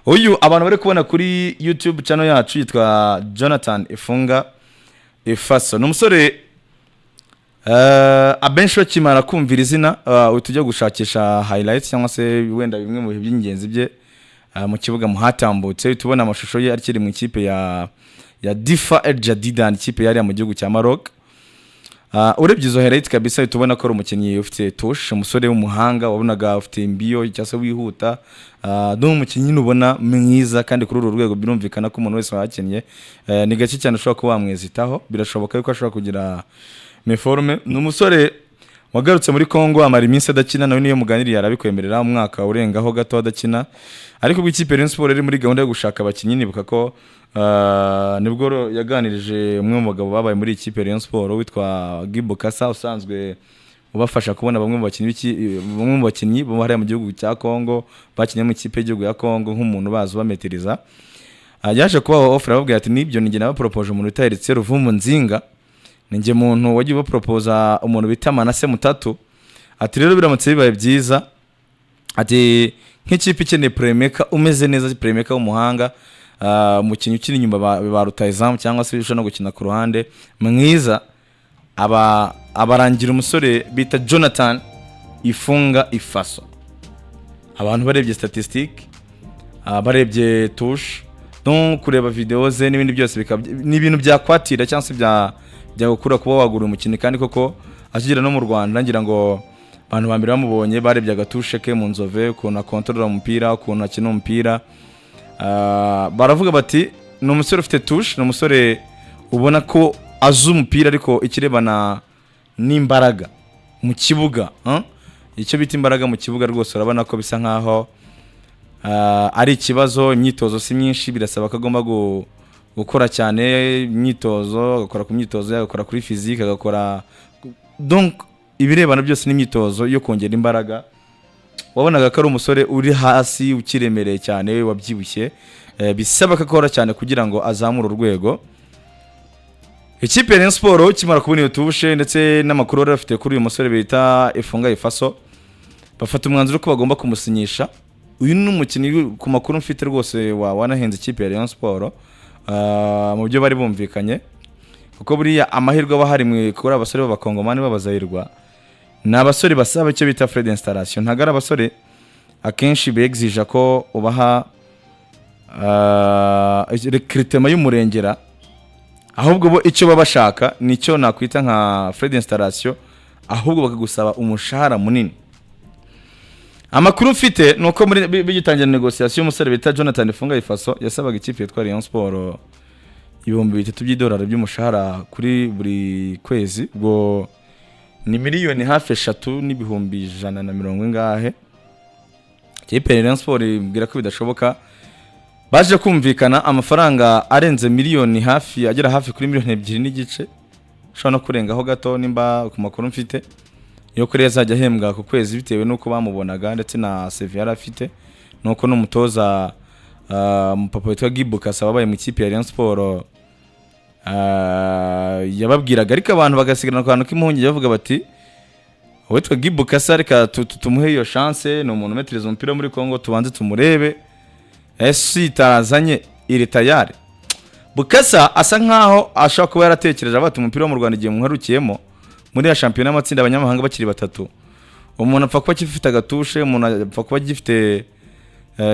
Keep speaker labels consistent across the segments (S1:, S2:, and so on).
S1: uyu abantu bari kubona kuri YouTube channel yacu yitwa Jonathan Ifunga Ifaso n'umusore abenshi bakimara kumvira izina utujya gushakisha highlights cyangwa se wenda bimwe mu by'ingenzi bye mu kibuga muhatambutse tubona amashusho ye akiri mu ikipe ya Difa El Jadida ikipe yari mu gihugu cya Maroc. Urebye izo highlights kabisa tubona ko ari umukinnyi ufite touche umusore w'umuhanga wabonaga ufite imbiyo cyase wihuta n'umukinnyi ubona mwiza kandi kuri uru rwego birumvikana ko umuntu wese wakinnye ni gake cyane ushobora kuba wamwezitaho birashoboka yuko ashobora kugira meforme n'umusore wagarutse muri Kongo amara iminsi adakina nawe niyo muganiriye arabikwemerera umwaka urengaho gato adakina ariko bw'ikipe Rayon Sport iri muri gahunda yo gushaka abakinnyi nibuka ko nibwo yaganirije umwe mu bagabo babaye muri ikipe Rayon Sport witwa Gibo Kasa usanzwe ubafasha kubona bamwe mu bakinnyi bo hariya mu gihugu cya Kongo bakinnye mu ikipe y'igihugu ya Kongo nk'umuntu bazi bameteriza yaje kuba offer ababwira ati nibyo ninjye nabapropoje umuntu utaheretse Ruvumu Nzinga ninjye muntu wagiye bapropoza umuntu bita Manase Mutatu ati rero biramutse bibaye byiza ati nk'ikipe ikeneye playmaker umeze neza playmaker w'umuhanga umukinnyi ukiri inyuma ba rutayizamu cyangwa se bishobora no gukina ku ruhande mwiza abarangira umusore bita Jonathan Ifunga Ifaso abantu barebye statistique barebye touche no kureba video ze n'ibindi byose ni ibintu byakwatira cyangwa se bya gukura kuba wagura umukinnyi kandi koko akigera no mu Rwanda ngira ngo abantu bambira bamubonye barebye agatushe ke mu nzove ukuntu controller umupira ukuntu akina umupira baravuga bati ni umusore ufite touche ni umusore ubona ko azu umupira ariko ikirebana n'imbaraga mu kibuga icyo bita imbaraga mu kibuga rwose urabona ko bisa nkaho ari ikibazo imyitozo si myinshi birasaba ko agomba gukora cyane imyitozo agakora ku myitozo agakora kuri physique agakora donc ibirebana byose n'imyitozo yo kongera imbaraga wabonaga ko ari umusore uri hasi ukiremereye cyane wabyibushye bisaba ko akora cyane kugira ngo azamure urwego ikipe Rayon Sport kimara kubona iyo tubushe ndetse n'amakuru yari afite kuri uyu musore bita Ifunga Ifaso bafata umwanzuro ko bagomba kumusinyisha uyu ni umukinnyi ku makuru mfite rwose wanahenze ikipe ya Rayon Sport mu byo bari bumvikanye kuko buriya amahirwe aba hari kuri abasore b'abakongomani b'abazayirwa ni abasore basaba icyo bita Fred installation ntago ari abasore akenshi begzija ko ubaha recruitment y'umurengera ahubwo bo icyo babashaka nicyo nakwita nka Fred installation ahubwo bakagusaba umushahara munini amakuru mfite nuko muri bigitangira negotiation umusore bita Jonathan Ifunga Ifaso yasabaga ikipe yitwa Rayon Sport $3,000 by'idolari by'umushahara kuri buri kwezi bwo ni miliyoni hafi 3,100 ngahe ikipe Rayon Sport ibwira ko bidashoboka baje kumvikana amafaranga arenze miliyoni hafi agera hafi kuri miliyoni 2.5 shona kurengaho gato nimba ku makuru mfite yo kuri yazajya hembwa ku kwezi bitewe nuko bamubonaga ndetse na CV yari afite nuko n'umutoza papa witwa Gibo Kasa wabaye mu ikipe ya Rayon Sport yababwiraga ariko abantu bagasigana kwano k'impungi bavuga bati witwa Gibo Kasa reka tumuhe iyo chance no umuntu metrize umupira muri Kongo tubanze tumurebe esi tarazanye iri tayari Bukasa asa nkaho ashaka kuba yaratekereje abati umupira mu Rwanda igihe muharukiyemo muri ya championnat amatsinda abanyamahanga bakiri batatu umuntu apfa kuba gifite agatushe umuntu apfa kuba gifite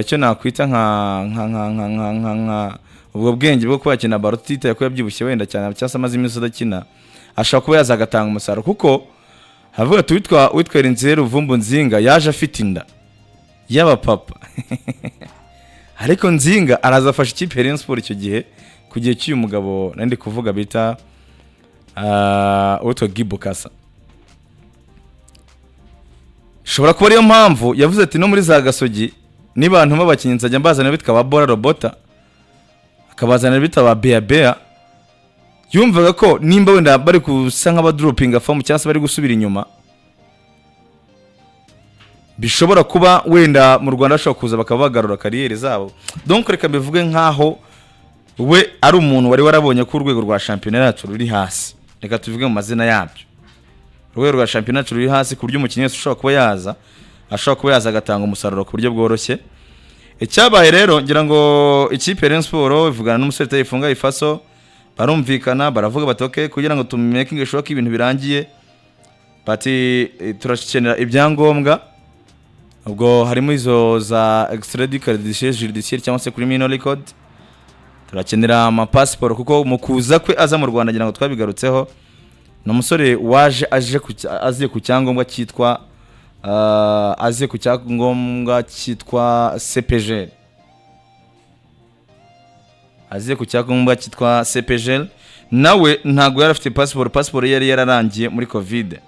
S1: cyo nakwita nka ubwo bwenge bwo kwakina barotita yakuye byibushye wenda cyane cyase amazi iminsi adakina ashaka kuba yazagatanga umusaruro kuko havuga witwa Nzero Vumbu Nzinga yaje afite inda yaba papa ariko Nzinga arazafasha ikipe Rayon Sport icyo gihe kugiye cy'uyu mugabo nandi kuvuga bita witwa Gibo Kasa shobora kuba ariyo mpamvu yavuze ati no muri za Gasogi nibantu babakinnyi nzajya mbazana bitwa ba Bora Robota akabazana bitwa ba Bea yumvaga ko nimba wenda bari kusa nk'aba dropping form cyangwa se bari gusubira inyuma bishobora kuba wenda mu Rwanda ashobora kuza bakabagarura kariyeri zabo donc reka bivuge nkaho we ari umuntu wari warabonye ko urwego rwa championnat yacu ruri hasi reka tuvuge mu mazina yabyo urwego rwa championnat ruri hasi ku buryo umukinnyi wese ashobora kuba yaza agatanga umusaruro ku buryo bworoshye icyabaye rero ngira ngo ikipe ya Rayon Sport ivugana n'umusore tayifunga ifaso barumvikana baravuga bati okay kugira ngo tumaking sure ko ibintu birangiye bati turakenera ibyangombwa ubwo harimo izo za extrajudicial judiciaire cyangwa se criminal record turakenera ama passport kuko mu kuza kwe aza mu Rwanda ngira ngo twabigarutseho no musore waje aziye ku cyangombwa cyitwa aziye ku cyangombwa cyitwa CPG aziye ku cyangombwa cyitwa CPG nawe ntago yari afite passport yari yararangiye muri covid.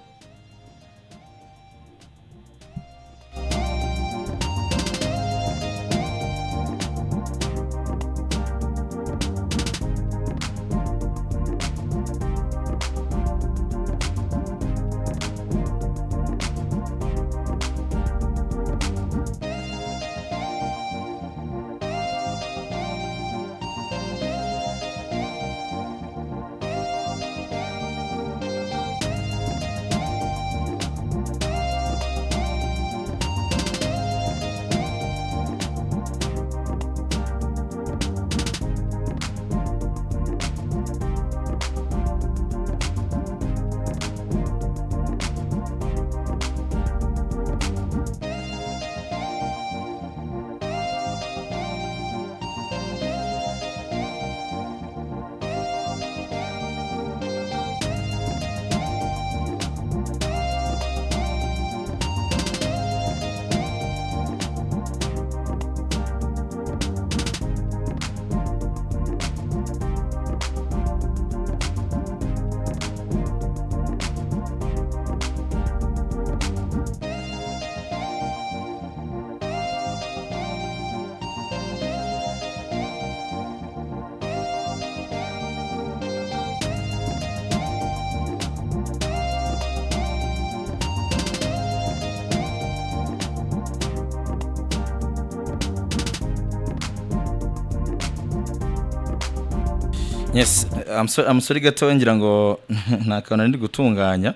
S1: Yes, I'm sorry gato ngira ngo nta kantu ndi gutunganya.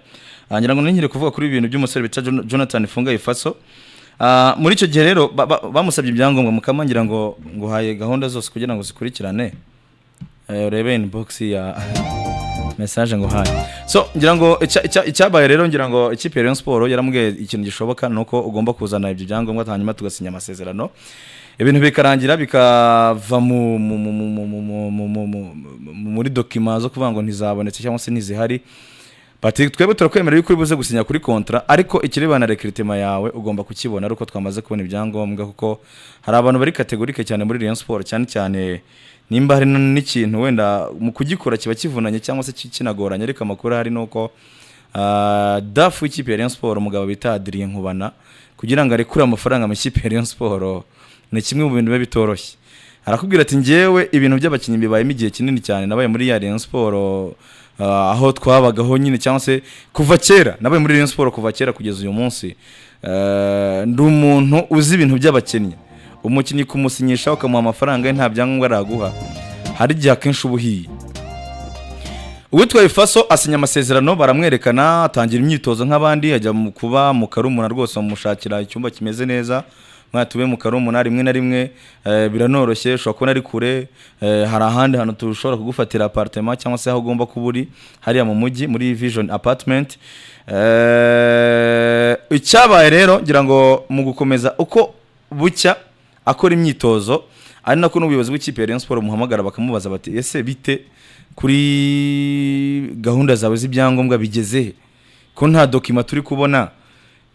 S1: Ngira ngo ninkire kuvuga kuri ibintu by'umusore bita Jonathan Funga Ifaso. Muri icyo gihe rero bamusabye ibyangombwa mukama ngira ngo nguhaye gahunda zose kugira ngo zikurikirane. Urebe inbox ya message ngo haye. So ngira ngo icyabaye rero ngira ngo ikipe ya Rayon Sport yaramubwiye ikintu gishoboka nuko ugomba kuzana ibyo byangombwa hanyuma tugasinya amasezerano. Ibintu bikarangira bikava muri document zo kuvuga ngo ntizabonetse cyangwa se ntizihari. Bati twebwe turakwemerera yuko uribuze gusinya kuri contrat ariko ikirebana recruitment yawe ugomba kukibona ariko twamaze kubona ibyangombwa kuko hari abantu bari kategorike cyane muri Rayon Sport cyane nimba hari n'ikintu wenda mu kugikora kiba kivunanye cyangwa se kinagoranye ariko amakuru hari nuko dafu ikipe ya Rayon Sport umugabo bita Adrien Nkubana kugira ngo arekure amafaranga mu ikipe ya Rayon Sport ni kimwe mu bintu biba bitoroshye. Arakubwira ati ngewe ibintu by'abakinnyi bibaye igihe kinini cyane nabaye muri ya Rayon Sport aho twabagaho nyine cyangwa se kuva kera nabaye muri Rayon Sport kuva kera kugeza uyu munsi ndi umuntu uzi ibintu by'abakinnyi umukinnyi kumusinyisha ukamuha amafaranga nta byangombwa araguha hari igihe akenshi ubuhiye. Uwitwa Ifaso asinya amasezerano baramwerekana atangira imyitozo nk'abandi ajya kuba mu Karumuna rwose bamushakira icyumba kimeze neza mwatube mu Karumuna rimwe na rimwe biranoroshye ushobora kubona ari kure hari ahandi hantu tushobora kugufatira appartement cyangwa se aho ugomba kuburi hariya mu mujyi muri Vision Apartment. Icyabaye rero ngira ngo mu gukomeza uko bucya akora imyitozo ari nako n'ubuyobozi bw'ikipe ya Rayon Sport muhamagara bakamubaza bati ese bite kuri gahunda zawe z'ibyangombwa bigeze ko nta document turi kubona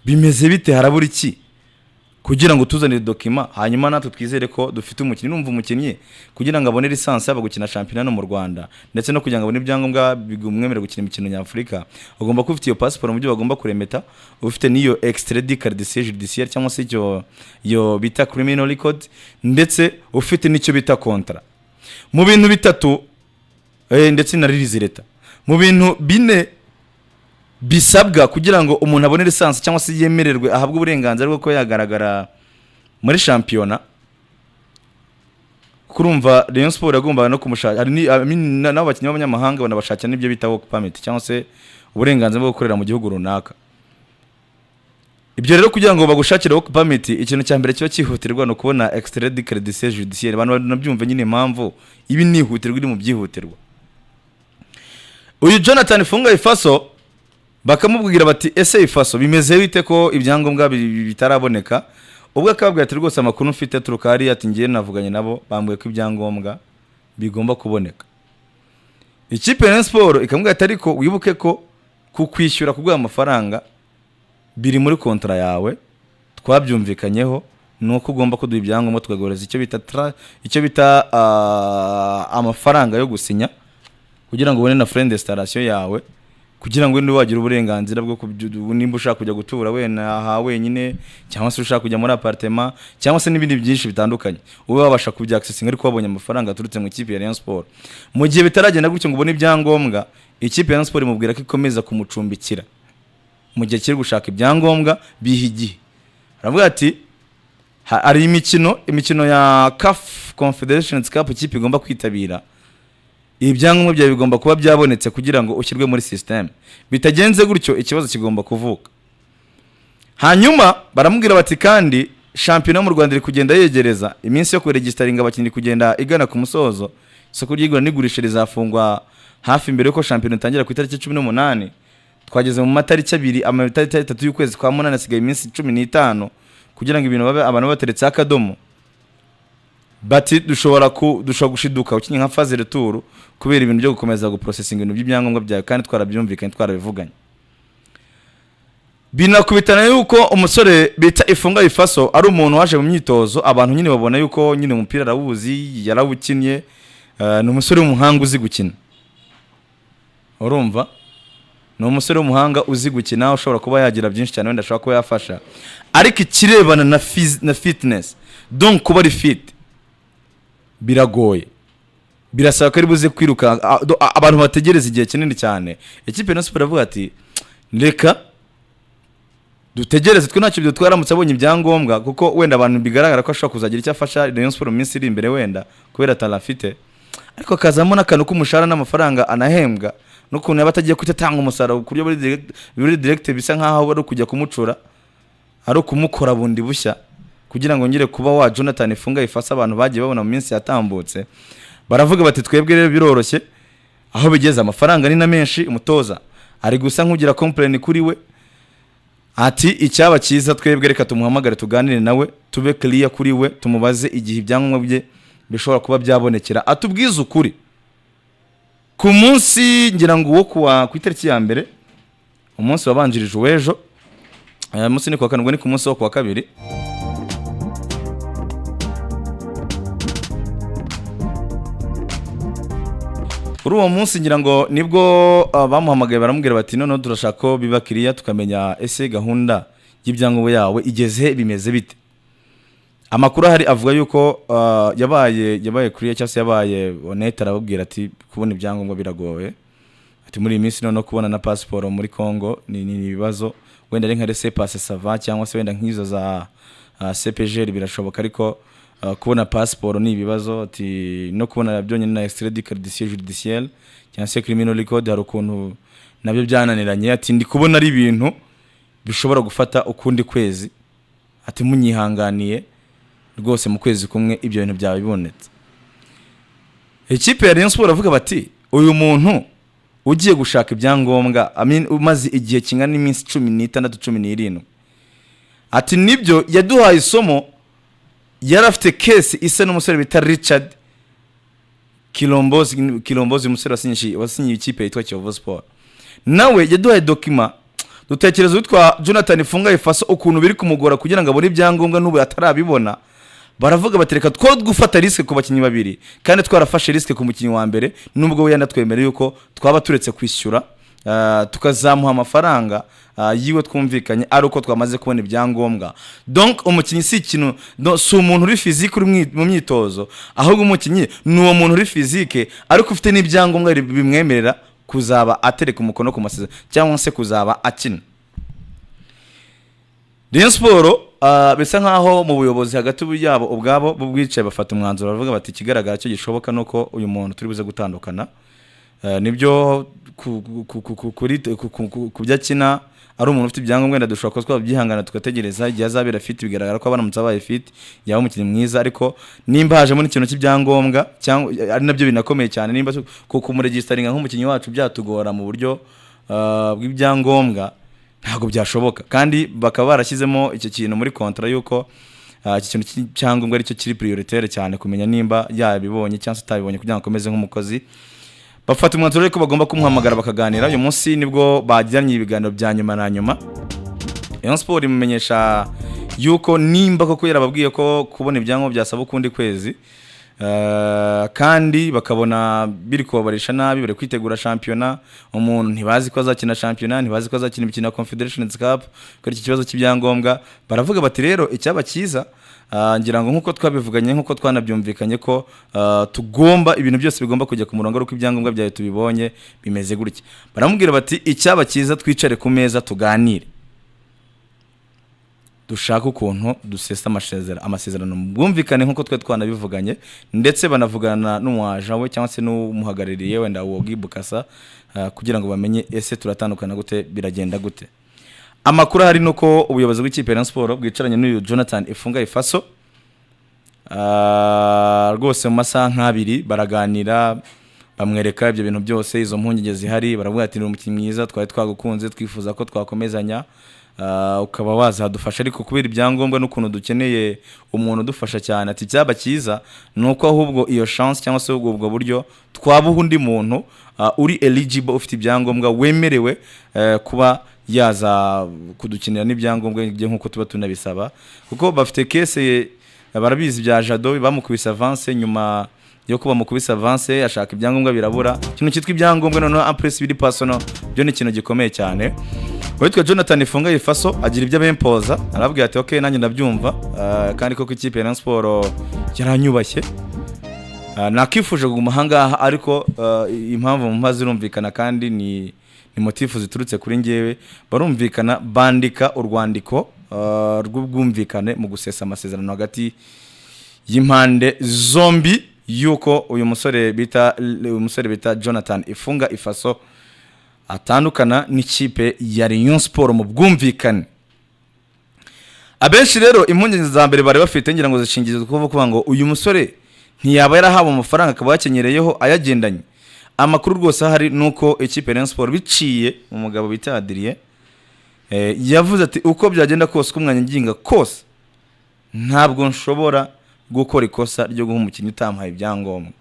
S1: bimeze bite harabura iki kugira ngo tuzanire document hanyuma natwe twizere ko dufite umukinnyi numva umukinnyi kugira ngo abone lisansi yaba gukina championnat no mu Rwanda ndetse no kugira ngo abone ibyangombwa bigumwemerera gukina imikino nyafurika ugomba kuba ufite iyo passport mu byo bagomba kuremeta ufite niyo extrajudicial judiciaire cyangwa se yo bita criminal record ndetse ufite nicyo bita contrat mu bintu bitatu ndetse na release leta mu bintu bine bisabwa kugira ngo umuntu abone lisansi cyangwa se yemererwe ahabwe uburenganzira bwo ko yagaragara muri championnat. Kurumva Rayon Sport yagombaga no kumushaka nabo bakinnyi b'abanyamahanga banabashakira n'ibyo bita work permit cyangwa se uburenganzira bwo gukorera mu gihugu runaka. ibyo rero kugira ngo bagushakire work permit ikintu cya mbere kiba cyihutirwa no kubona extrait de crédit judiciaire. Abantu nabyumva nyine impamvu ibi nihutirwa iri mu byihutirwa. Uyu Jonathan Funga Ifaso bakamubwira bati ese Ifaso bimeze bite ko ibyangombwa bitaraboneka, ubwo akababwira ati rwose amakuru mfite turuka hari ati ngiye navuganye nabo bambwiye ko ibyangombwa bigomba kuboneka. Ikipe ya Sport ikamubwira ati ariko wibuke ko kukwishyura kugwa amafaranga biri muri kontra yawe twabyumvikanyeho nuko ugomba kuduha ibyangombwa tukagoreza icyo bita amafaranga yo gusinya kugira ngo ubone na friend installation yawe, kugira ngo wagira uburenganzira bwo nimba ushaka kujya gutura wena wenyine cyangwa se ushaka kujya muri appartement cyangwa se n'ibindi byinshi bitandukanye ube wabasha kubya accessing ariko wabonye amafaranga aturutse mu ikipe ya Rayon Sport. Mu gihe bitaragenda gutyo ngo ubone ibyangombwa, ikipe ya Rayon Sport imubwira ko ikomeza kumucumbikira mu gihe kiri gushaka ibyangombwa bihigiye. Aravuga ati ari imikino ya CAF Confederation Cup ikipe igomba kwitabira, ibyangombwa byawe bigomba kuba byabonetse kugira ngo ushyirwe muri system. Bitagenze gutyo ikibazo kigomba kuvuka. Hanyuma baramubwira bati kandi shampiyona mu Rwanda iri kugenda yegereza, iminsi yo kuregistaringa abakinnyi kugenda igana ku musozo, isoko ry'igura n'igurisha rizafungwa hafi mbere yuko shampiyona itangira ku itariki 18. Twageze mu matariki 2 amatariki 3 y'ukwezi kwa 8 asigaye iminsi 15 kugira ngo ibintu babe abantu bateretse akadomo. Bati dushobora gushiduka ukinye nka phase retour kubera ibintu byo gukomeza guprocessing ibintu by'ibyangombwa byawe kandi twarabyumvikanye twarabivuganye. Binakubitana yuko umusore bita Ifunga Ifaso ari umuntu waje mu myitozo, abantu nyine babona yuko nyine umupira arawuzi yarawukinnye, ni umusore w'umuhanga uzi gukina. Urumva ni umusore w'umuhanga uzi gukina ushobora kuba yagira byinshi cyane wenda ashobora kuba yafasha, ariko ikirebana na fitness donc kuba ari fit biragoye, birasaba ko ari buze kwiruka abantu bategereza igihe kinini cyane. Ikipe ya Sport avuga ati reka dutegereze twe ntacyo byo twaramutse abonye ibyangombwa, kuko wenda abantu bigaragara ko ashobora kuzagira icyo afasha Rayon Sport mu minsi iri imbere wenda kubera talafite, ariko kazamo n'akantu k'umushahara n'amafaranga anahembwa n'ukuntu yaba atagiye kutatanga umusaruro ku buryo buri direct bisa nkaho ari kujya kumucura ari kumukora bundi bushya kugira ngo ngire kuba wa Jonathan Funga Ifaso abantu bagiye babona mu minsi yatambutse. Baravuga bati twebwe rero biroroshye aho bigeze amafaranga ni na menshi, umutoza ari gusa nk'ugira complain kuri we ati icyaba cyiza twebwe reka tumuhamagare tuganire nawe tube clear kuri we tumubaze igihe ibyangombwa bye bishobora kuba byabonekera atubwize ukuri. Ku munsi ngira ngo wo ku itariki ya mbere umunsi wabanjirije wejo, munsi ni kwa kanubwo ni ku munsi wo kwa kabiri, kuri uwo munsi ngira ngo nibwo bamuhamagaye baramubwira bati none turashaka ko biba kiriya tukamenya ese gahunda y'ibyangombwa yawe igeze bimeze bite. Amakuru ahari avuga yuko yabaye kuri cyangwa se yabaye honnête, arababwira ati kubona ibyangombwa biragoye, ati muri iyi minsi none kubona na passport muri Congo ni ibibazo, wenda ari nka laissez-passer ça va cyangwa se wenda nk'izo za CPG birashoboka, ariko kubona passport ni ibibazo, ati no kubona byonyine na extrait de crédit judiciaire cyangwa se criminal record hari ukuntu nabyo byananiranye, ati ndi kubona ari ibintu bishobora gufata ukundi kwezi, ati munyihanganiye rwose mu kwezi kumwe ibyo bintu byawe bibonetse. Ikipe ya Rayon Sport avuga bati uyu muntu ugiye gushaka ibyangombwa umaze igihe kingana n'iminsi 16 17, ati nibyo yaduhaye isomo, yarafite case isa n'umusore bita Richard Kilombozi umusore wasinyiye ikipe yitwa Kiyovu Sport, nawe yaduhaye document dutekereza witwa Jonathan Funga Ifaso ukuntu biri kumugora kugira ngo abone ibyangombwa n'ubu atarabibona. Baravuga batereka two gufata risk ku bakinyi babiri kandi twarafashe risk ku mukinyi wa mbere, nubwo we yanatwemereye yuko twaba turetse kwishyura tukazamuha amafaranga yiwe twumvikanye ari uko twamaze kubona ibyangombwa. Donc umukinyi si ikintu si umuntu uri physique uri mu myitozo, ahubwo umukinyi ni uwo muntu uri physique ariko ufite n'ibyangombwa bimwemerera kuzaba atereka umukono ku masezerano cyangwa se kuzaba akina. Rayon Sport bisa nkaho mu buyobozi hagati yabo ubwabo bubwicaye bafata umwanzuro bavuga bati kigaragara cyo gishoboka nuko uyu muntu turi buze gutandukana, nibyo kubyakina ari umuntu ufite ibyangombwa wenda dushobora ko twabyihangana tugategereza igihe azabera fit bigaragara ko abanamutse abaye fit yaba umukinnyi mwiza ariko nimba hajemo n'ikintu cy'ibyangombwa cyangwa ari nabyo binakomeye cyane nimba kuko umuregistaringa nk'umukinnyi wacu byatugora mu buryo bw'ibyangombwa ntabwo byashoboka kandi bakaba barashyizemo icyo kintu muri kontra yuko iki kintu cy'ibyangombwa aricyo kiri prioritaire cyane kumenya nimba yabibonye cyangwa se atabibonye kugira ngo akomeze nk'umukozi. Bafata umwanzuro ko bagomba kumuhamagara bakaganira. Uyu munsi nibwo bagiranye ibiganiro bya nyuma na nyuma. Rayon Sport imumenyesha yuko nimba koko yarababwiye ko kubona ibyangombwa byasaba ukundi kwezi kandi bakabona biri kubabarisha nabi bari kwitegura shampiyona, umuntu ntibazi ko azakina shampiyona, ntibazi ko azakina imikino ya Confederation Cup kuri iki kibazo cy'ibyangombwa. Baravuga bati rero icyaba cyiza ngira ngo nkuko twabivuganye nkuko twanabyumvikanye ko tugomba ibintu byose bigomba kujya ku murongo ruko ibyangombwa byawe tubibonye bimeze gutya. Baramubwira bati icyaba cyiza twicare ku meza tuganire, dushaka ukuntu dusesa amasezerano bwumvikane nkuko twe twanabivuganye, ndetse banavugana n'umwaje we cyangwa se n'umuhagarariye wenda Wogi Bukasa kugira ngo bamenye ese turatandukana gute, biragenda gute. Amakuru hari nuko ubuyobozi bw'ikipe Rayon Sport bwicaranye n'uyu Jonathan Ifunga Ifaso rwose mu masaha nk'abiri baraganira, bamwereka ibyo bintu byose, izo mpungenge zihari. Baravuga ati ni umukinnyi mwiza, twari twagukunze, twifuza ko twakomezanya, ukaba wazadufasha ariko kubera ibyangombwa n'ukuntu dukeneye umuntu udufasha cyane. Ati cyaba cyiza nuko ahubwo iyo chance cyangwa se ubwo buryo twabuha undi muntu uri eligible ufite ibyangombwa wemerewe kuba yaza kudukinira n'ibyangombwa bye nkuko tuba tunabisaba, kuko bafite case barabizi bya Jado bamukubise avance, nyuma yo kuba mukubise avance ashaka ibyangombwa birabura. Ikintu cyitwa ibyangombwa noneho impress biri personal byo ni ikintu gikomeye cyane. Witwa Jonathan Ifunga Ifaso agira ibyo abempoza, arababwira ati okay nanjye ndabyumva kandi koko ikipe ya Rayon Sport yaranyubashye, nakifuje kuguma hangaha ariko impamvu mpazi rumvikana kandi ni motifu ziturutse kuri ngewe. Barumvikana bandika urwandiko rw'ubwumvikane mu gusesa amasezerano hagati y'impande zombi yuko uyu musore bita Jonathan Ifunga Ifaso atandukana n'ikipe ya Rayon Sport mu bwumvikane. Abenshi rero impungenge za mbere bari bafite ngira ngo zishingiye kuvuga ngo uyu musore ntiyaba yarahawe amafaranga akaba yakenyereyeho ayagendanye. Amakuru rwose hari nuko ikipe Rayon Sport biciye umugabo bita Adrien yavuze ati uko byagenda kose kumwanya nginga kose ntabwo nshobora gukora ikosa ryo guha umukinnyi utampaye ibyangombwa,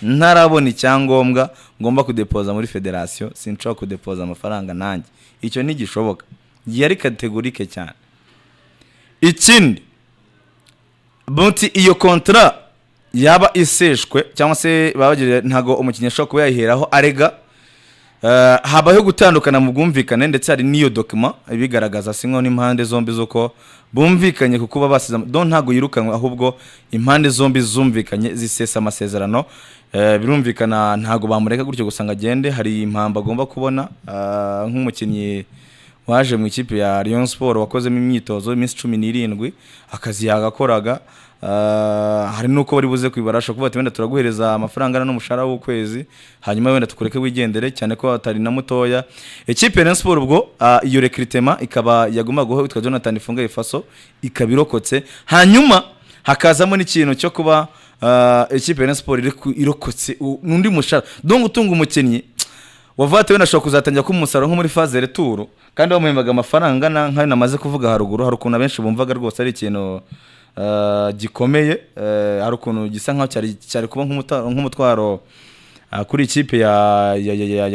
S1: ntarabona icyangombwa ngomba kudepoza muri federation, sinshobora kudepoza amafaranga nanjye, icyo ntigishoboka. Yari kategorike cyane. Ikindi buti iyo kontra yaba iseshwe cyangwa se babagira ntago umukinnyi ashobora kuba yaheraho arega, habaho gutandukana mu bwumvikane, ndetse hari niyo document ibigaragaza sinko n'impande zombi zuko bumvikanye kuko basiza don ntago yirukanwe, ahubwo impande zombi zumvikanye zisesa amasezerano. Birumvikana ntago bamureka gutyo gusanga agende, hari impamba agomba kubona nk'umukinnyi waje mu ikipe ya Rayon Sport wakozemo imyitozo iminsi 17 akazi yagakoraga. Hari nuko bari buze kwibarasha kuvuga ati wenda turaguhereza amafaranga n'umushahara w'ukwezi hanyuma wenda tukureke wigendere, cyane ko atari na mutoya. Ikipe Rayon Sport ubwo iyo recruitment ikaba yaguma guha witwa Jonathan Ifunga Ifaso ikabirokotse, hanyuma hakazamo n'ikintu cyo kuba ikipe Rayon Sport irokotse n'undi mushahara. Donc utunga umukinnyi wavate wenda ashobora kuzatangira kumusaro nko muri phase retour kandi bamuhembaga amafaranga nkayo namaze kuvuga haruguru. Hari ukuntu abenshi bumvaga rwose ari ikintu gikomeye, hari ukuntu gisa nkaho cyari kuba nk'umutwaro kuri ikipe ya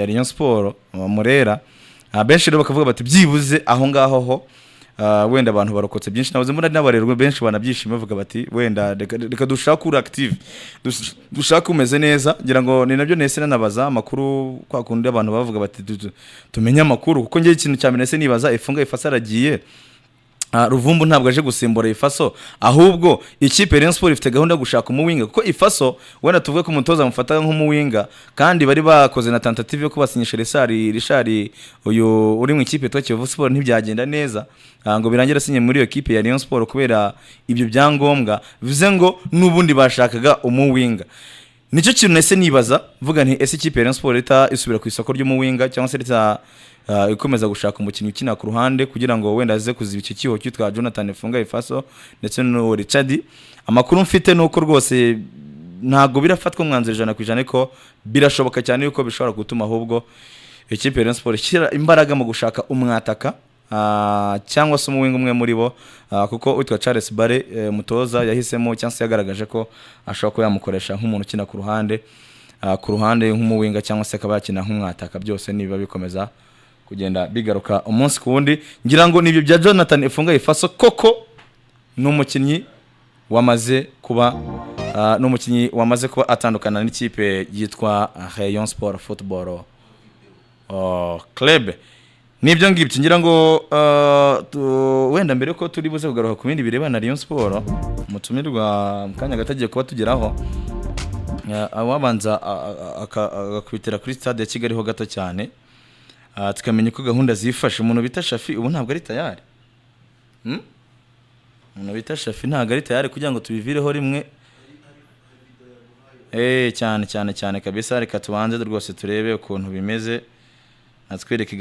S1: Rayon Sport Murera. Benshi rero bakavuga bati byibuze aho ngaho ho wenda abantu barokotse byinshi, nabuze muri n'abarerwa benshi banabyishima bavuga bati wenda reka dushaka uri active, dushaka umeze neza. Ngira ngo ni nabyo nese nanabaza amakuru kwa kundi abantu bavuga bati tumenye amakuru, kuko ngiye ikintu cya menese nibaza Ifunga Ifaso aragiye, Ruvumbu ntabwo aje gusimbura Ifaso, ahubwo ikipe Rayon Sport ifite gahunda yo gushaka umuwinga, kuko Ifaso wenda tuvuge ko umutoza amufataga nk'umuwinga kandi bari bakoze na tentative yo kubasinyisha Richard uyu uri mu ikipe ya Kiyovu Sport ntibyagenda neza, ngo birangira asinye muri iyo kipe ya Rayon Sport kubera ibyo byangombwa, bivuze ngo n'ubundi bashakaga umuwinga. Nicyo kintu nese nibaza mvuga nti ese ikipe ya Rayon Sport isubira ku isoko ry'umuwinga cyangwa se ikomeza gushaka umukinnyi ukina ku ruhande kugira ngo wenda aze kuziba icyo cyuho cyitwa Jonathan Ifunga Ifaso ndetse no Richard. Amakuru mfite nuko rwose ntago birafatwa umwanzuro 100% ariko birashoboka cyane yuko bishobora gutuma ahubwo ikipe ya Rayon Sport ishyira imbaraga mu gushaka umwataka cyangwa se umuwinga umwe muri bo, kuko witwa Charles Bare mutoza yahisemo cyangwa se yagaragaje ko ashobora ko yamukoresha nk'umuntu ukina ku ruhande nk'umuwinga cyangwa se akaba yakina nk'umwataka. Byose nibiba bikomeza kugenda bigaruka umunsi ku wundi. Ngira ngo nibyo bya Jonathan Ifunga Ifaso koko n'umukinnyi wamaze kuba atandukana n'ikipe yitwa Rayon Sport Football Club. Nibyo ngibyo ngira ngo wenda mbere ko turi buze kugaruka ku bindi birebana na Rayon Sport, mutumirwa mukanya gatagiye kuba tugeraho awabanza akakubitira kuri stade ya Kigali ho gato cyane, tukamenya ko gahunda zifashe. Umuntu bita Shafi ubu ntabwo ari tayari, umuntu bita Shafi ntabwo ari tayari kugira ngo tubivireho rimwe. Cyane kabisa, reka tubanze rwose turebe ukuntu bimeze natwereke